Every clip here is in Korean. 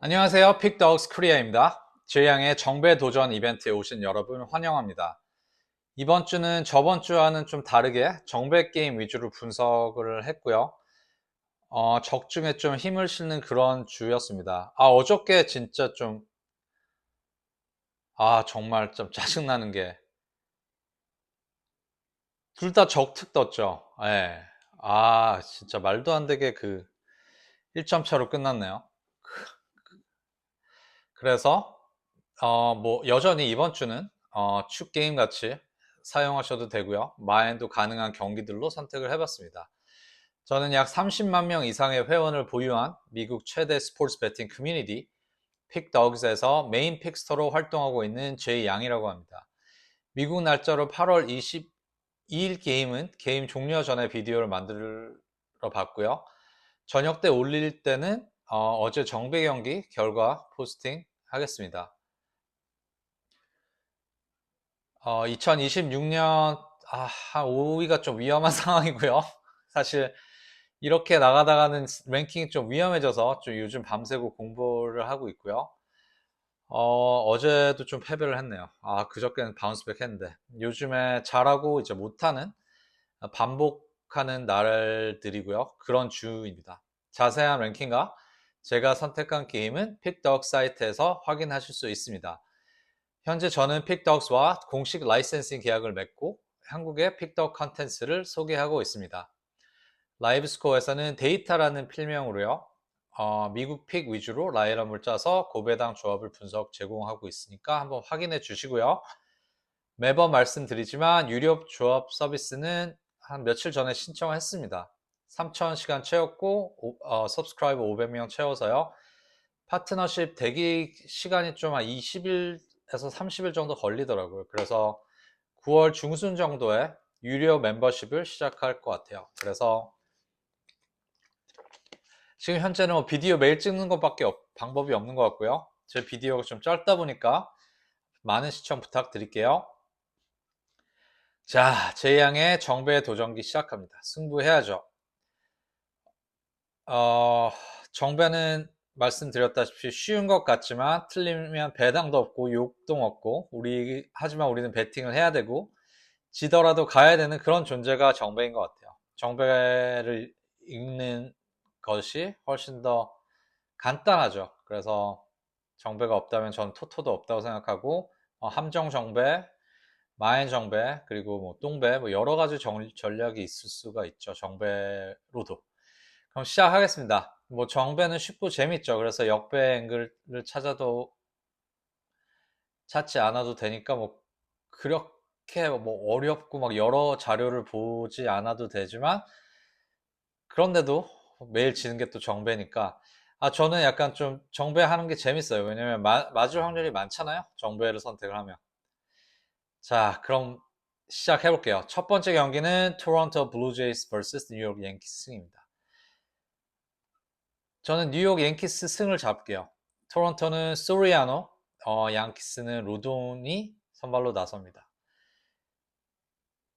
안녕하세요. 픽덕스 코리아입니다. 제양의 정배 도전 이벤트에 오신 여러분 환영합니다. 이번 주는 저번 주와는 좀 다르게 정배 게임 위주로 분석을 했고요. 적중에 좀 힘을 실는 그런 주였습니다. 어저께 진짜 좀, 정말 좀 짜증나는 게, 둘 다 적특 떴죠. 예. 진짜 말도 안 되게 1점 차로 끝났네요. 그래서 여전히 이번 주는 축 게임 같이 사용하셔도 되고요. 마인도 가능한 경기들로 선택을 해봤습니다. 저는 약 30만 명 이상의 회원을 보유한 미국 최대 스포츠 베팅 커뮤니티 픽덕스에서 메인 픽스터로 활동하고 있는 제이 양이라고 합니다. 미국 날짜로 8월 22일 게임은 게임 종료 전에 비디오를 만들어 봤고요. 저녁 때 올릴 때는 어제 정배 경기 결과 포스팅 하겠습니다. 2026년, 한 5위가 좀 위험한 상황이고요. 사실, 이렇게 나가다가는 랭킹이 좀 위험해져서 좀 요즘 밤새고 공부를 하고 있고요. 어제도 좀 패배를 했네요. 그저께는 바운스백 했는데, 요즘에 잘하고 이제 못하는, 반복하는 날들이고요. 그런 주입니다. 자세한 랭킹과 제가 선택한 게임은 픽덕 사이트에서 확인하실 수 있습니다. 현재 저는 픽덕스와 공식 라이센싱 계약을 맺고 한국의 픽덕 컨텐츠를 소개하고 있습니다. 라이브 스코어에서는 데이터라는 필명으로요. 미국 픽 위주로 라인업을 짜서 고배당 조합을 분석 제공하고 있으니까 한번 확인해 주시고요. 매번 말씀드리지만 유료 조합 서비스는 한 며칠 전에 신청했습니다. 3,000시간 채웠고 서브스크라이버 500명 채워서요. 파트너십 대기 시간이 좀 한 20일에서 30일 정도 걸리더라고요. 그래서 9월 중순 정도에 유료 멤버십을 시작할 것 같아요. 그래서 지금 현재는 비디오 매일 찍는 것밖에 방법이 없는 것 같고요. 제 비디오가 좀 짧다 보니까 많은 시청 부탁드릴게요. 자, 제양의 정배 도전기 시작합니다. 승부해야죠. 어, 정배는 말씀드렸다시피 쉬운 것 같지만 틀리면 배당도 없고 욕도 없고 하지만 우리는 배팅을 해야 되고 지더라도 가야 되는 그런 존재가 정배인 것 같아요. 정배를 읽는 것이 훨씬 더 간단하죠. 그래서 정배가 없다면 전 토토도 없다고 생각하고 함정 정배, 마엔 정배, 그리고 뭐 똥배 뭐 여러 가지 전략이 있을 수가 있죠. 정배로도. 그럼 시작하겠습니다. 뭐 정배는 쉽고 재밌죠. 그래서 역배 앵글을 찾지 않아도 되니까 뭐 그렇게 뭐 어렵고 막 여러 자료를 보지 않아도 되지만 그런데도 매일 지는 게 또 정배니까 저는 약간 좀 정배하는 게 재밌어요. 왜냐면 맞을 확률이 많잖아요. 정배를 선택을 하면. 자, 그럼 시작해 볼게요. 첫 번째 경기는 토론토 블루제이스 vs 뉴욕 양키스 승입니다. 저는 뉴욕 양키스 승을 잡게요. 토론토는 소리아노, 양키스는 로돈이 선발로 나섭니다.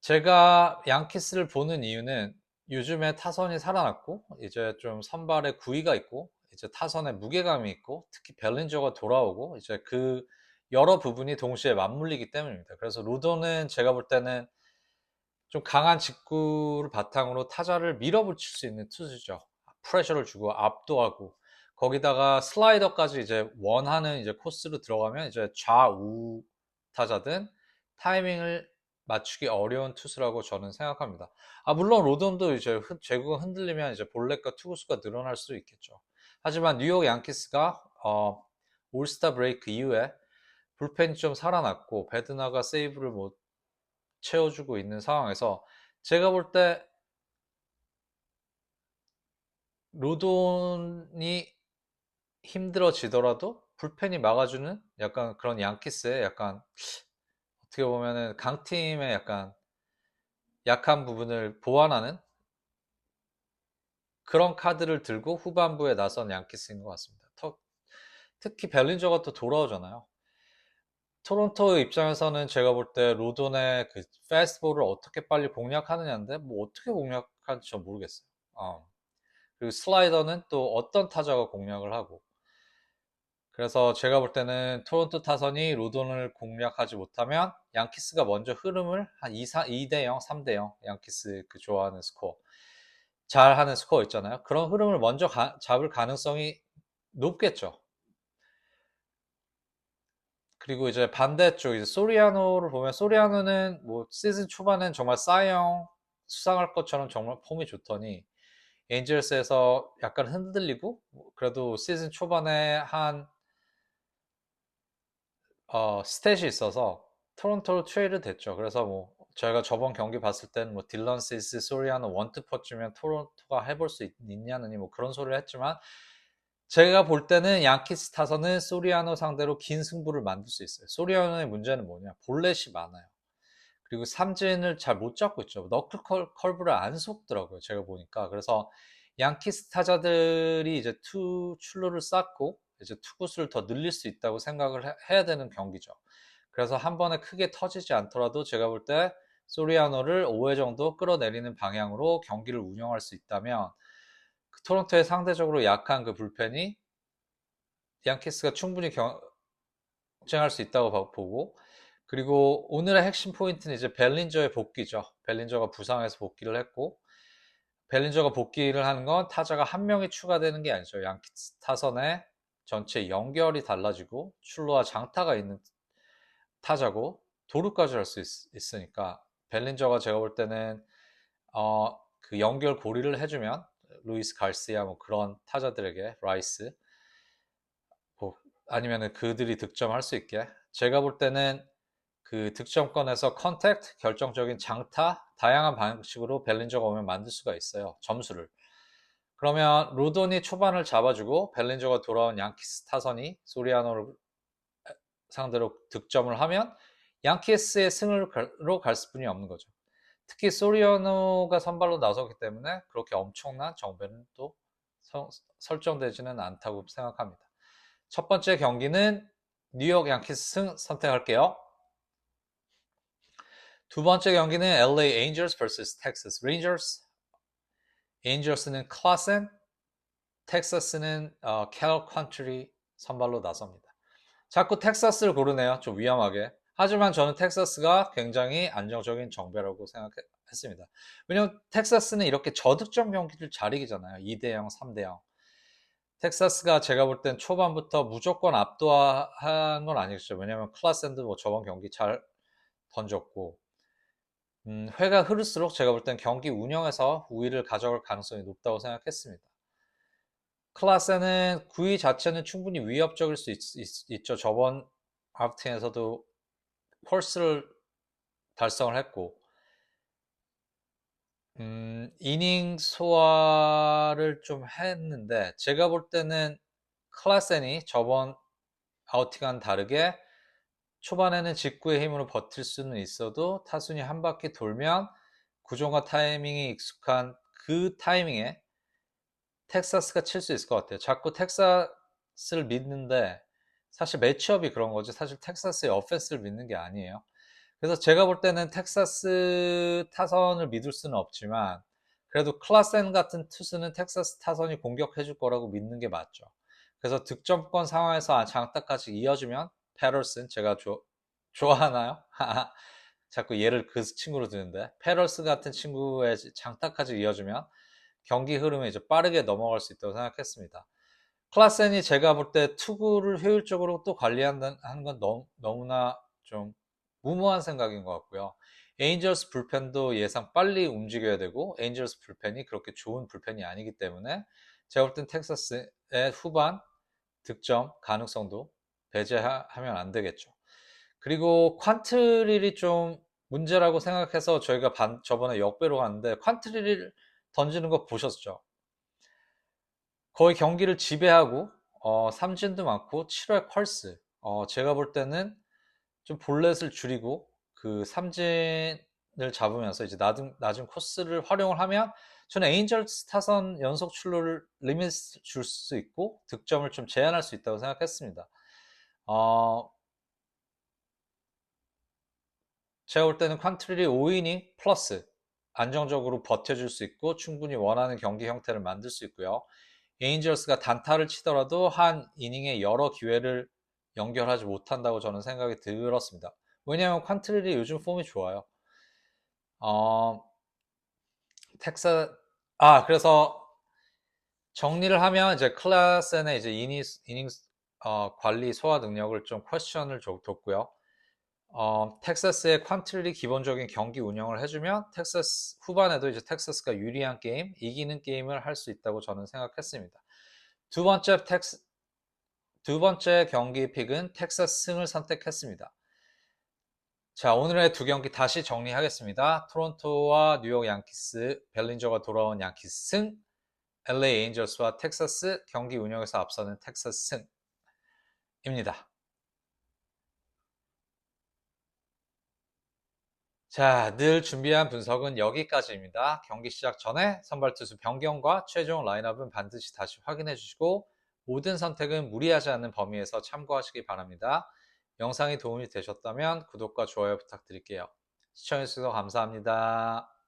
제가 양키스를 보는 이유는 요즘에 타선이 살아났고 이제 좀 선발에 구위가 있고 이제 타선에 무게감이 있고 특히 벨린저가 돌아오고 이제 그 여러 부분이 동시에 맞물리기 때문입니다. 그래서 로돈은 제가 볼 때는 좀 강한 직구를 바탕으로 타자를 밀어붙일 수 있는 투수죠. 프레셔를 주고 압도하고 거기다가 슬라이더까지 이제 원하는 이제 코스로 들어가면 이제 좌우 타자든 타이밍을 맞추기 어려운 투수라고 저는 생각합니다. 물론 로돈도 이제 제구가 흔들리면 이제 볼넷과 투구수가 늘어날 수 있겠죠. 하지만 뉴욕 양키스가 올스타 브레이크 이후에 불펜이 좀 살아났고 베드나가 세이브를 못 채워주고 있는 상황에서 제가 볼 때 로돈이 힘들어지더라도 불펜이 막아주는 약간 그런 양키스의 약간 어떻게 보면은 강팀의 약간 약한 부분을 보완하는 그런 카드를 들고 후반부에 나선 양키스인 것 같습니다. 특히 벨린저가 또 돌아오잖아요. 토론토 입장에서는 제가 볼 때 로돈의 그 패스트볼을 어떻게 빨리 공략하느냐인데 뭐 어떻게 공략할지 전 모르겠어요. 그리고 슬라이더는 또 어떤 타자가 공략을 하고 그래서 제가 볼 때는 토론토 타선이 로돈을 공략하지 못하면 양키스가 먼저 흐름을 한 2대 0, 3대 0, 양키스 그 좋아하는 스코어, 잘하는 스코어 있잖아요. 그런 흐름을 먼저 잡을 가능성이 높겠죠. 그리고 이제 반대쪽 이제 소리아노를 보면, 소리아노는 뭐 시즌 초반엔 정말 사이영 수상할 것처럼 정말 폼이 좋더니 에인절스에서 약간 흔들리고, 그래도 시즌 초반에 한 스탯이 있어서 토론토로 트레이드 됐죠. 그래서 뭐 저희가 저번 경기 봤을 때는 뭐 딜런 시스, 소리아노 원투퍼쯤면 토론토가 해볼 수 있냐느니 뭐 그런 소리를 했지만, 제가 볼 때는 양키스 타선은 소리아노 상대로 긴 승부를 만들 수 있어요. 소리아노의 문제는 뭐냐, 볼넷이 많아요. 그리고 삼진을 잘 못 잡고 있죠. 너클 컬브를 안 속더라고요, 제가 보니까. 그래서 양키스 타자들이 이제 출루를 쌓고 이제 투구수를 더 늘릴 수 있다고 생각을 해야 되는 경기죠. 그래서 한 번에 크게 터지지 않더라도 제가 볼 때 소리아노를 5회 정도 끌어내리는 방향으로 경기를 운영할 수 있다면, 그 토론토의 상대적으로 약한 그 불펜이 양키스가 충분히 경쟁할 수 있다고 보고, 그리고 오늘의 핵심 포인트는 이제 벨린저의 복귀죠. 벨린저가 부상해서 복귀를 했고, 벨린저가 복귀를 하는 건 타자가 한 명이 추가되는 게 아니죠. 양키스 타선의 전체 연결이 달라지고 출루와 장타가 있는 타자고 도루까지 할 수 있으니까, 벨린저가 제가 볼 때는 그 연결 고리를 해주면 루이스 갈시아 뭐 그런 타자들에게, 라이스 뭐 아니면은 그들이 득점할 수 있게, 제가 볼 때는 그 득점권에서 컨택트, 결정적인 장타, 다양한 방식으로 벨린저가 오면 만들 수가 있어요, 점수를. 그러면 로돈이 초반을 잡아주고 벨린저가 돌아온 양키스 타선이 소리아노를 상대로 득점을 하면 양키스의 승으로 갈 수뿐이 없는 거죠. 특히 소리아노가 선발로 나서기 때문에 그렇게 엄청난 정배는 또 설정되지는 않다고 생각합니다. 첫 번째 경기는 뉴욕 양키스 승 선택할게요. 두 번째 경기는 LA Angels vs Texas Rangers. 에인절스는 클라센, 텍사스는 캘 컨트리 선발로 나섭니다. 자꾸 텍사스를 고르네요. 좀 위험하게. 하지만 저는 텍사스가 굉장히 안정적인 정배라고 생각했습니다. 왜냐면 텍사스는 이렇게 저득점 경기를 잘 이기잖아요. 2대 0, 3대 0. 텍사스가 제가 볼 땐 초반부터 무조건 압도한 건 아니겠죠. 왜냐면 클라센도 뭐 저번 경기 잘 던졌고, 회가 흐를수록 제가 볼 땐 경기 운영에서 우위를 가져갈 가능성이 높다고 생각했습니다. 클라세는 9위 자체는 충분히 위협적일 수 있죠. 저번 아프틴에서도 펄스를 달성을 했고, 이닝 소화를 좀 했는데, 제가 볼 때는 클라센이 저번 아우팅과는 다르게 초반에는 직구의 힘으로 버틸 수는 있어도 타순이 한 바퀴 돌면 구종과 타이밍이 익숙한 그 타이밍에 텍사스가 칠 수 있을 것 같아요. 자꾸 텍사스를 믿는데 사실 매치업이 그런 거지, 사실 텍사스의 어펜스를 믿는 게 아니에요. 그래서 제가 볼 때는 텍사스 타선을 믿을 수는 없지만, 그래도 클라센 같은 투수는 텍사스 타선이 공격해 줄 거라고 믿는 게 맞죠. 그래서 득점권 상황에서 장타까지 이어지면 패럴슨, 제가 좋아하나요? 자꾸 얘를 그 친구로 드는데, 페럴스 같은 친구의 장타까지 이어주면 경기 흐름에 이제 빠르게 넘어갈 수 있다고 생각했습니다. 클라센이 제가 볼 때 투구를 효율적으로 또 관리하는 건 너무나 좀 무모한 생각인 것 같고요. 에인절스 불펜도 예상 빨리 움직여야 되고, 에인절스 불펜이 그렇게 좋은 불펜이 아니기 때문에 제가 볼 땐 텍사스의 후반 득점 가능성도 배제하면 안 되겠죠. 그리고 퀀트릴이 좀 문제라고 생각해서 저희가 저번에 역배로 갔는데, 퀀트릴 던지는 거 보셨죠? 거의 경기를 지배하고 삼진도 많고 7회 펄스, 제가 볼 때는 좀 볼넷을 줄이고 그 삼진을 잡으면서 이제 낮은 코스를 활용을 하면, 저는 에인절스 타선 연속 출루를 리밋 줄 수 있고 득점을 좀 제한할 수 있다고 생각했습니다. 어, 제가 볼 때는 퀀트릴이 5이닝 플러스 안정적으로 버텨줄 수 있고 충분히 원하는 경기 형태를 만들 수 있고요. 에인절스가 단타를 치더라도 한 이닝에 여러 기회를 연결하지 못한다고 저는 생각이 들었습니다. 왜냐하면 퀀트릴이 요즘 폼이 좋아요. 어, 그래서 정리를 하면 이제 클라센의 이제 이닝 관리 소화 능력을 좀 퀘스천을 뒀고요. 텍사스의 퀀트리 기본적인 경기 운영을 해주면 텍사스 후반에도 이제 텍사스가 유리한 게임, 이기는 게임을 할 수 있다고 저는 생각했습니다. 두 번째 경기 픽은 텍사스 승을 선택했습니다. 자, 오늘의 두 경기 다시 정리하겠습니다. 토론토와 뉴욕 양키스, 벨린저가 돌아온 양키스 승, LA 에인저스와 텍사스 경기 운영에서 앞서는 텍사스 승입니다. 자, 늘 준비한 분석은 여기까지입니다. 경기 시작 전에 선발 투수 변경과 최종 라인업은 반드시 다시 확인해 주시고 모든 선택은 무리하지 않는 범위에서 참고하시기 바랍니다. 영상이 도움이 되셨다면 구독과 좋아요 부탁드릴게요. 시청해주셔서 감사합니다.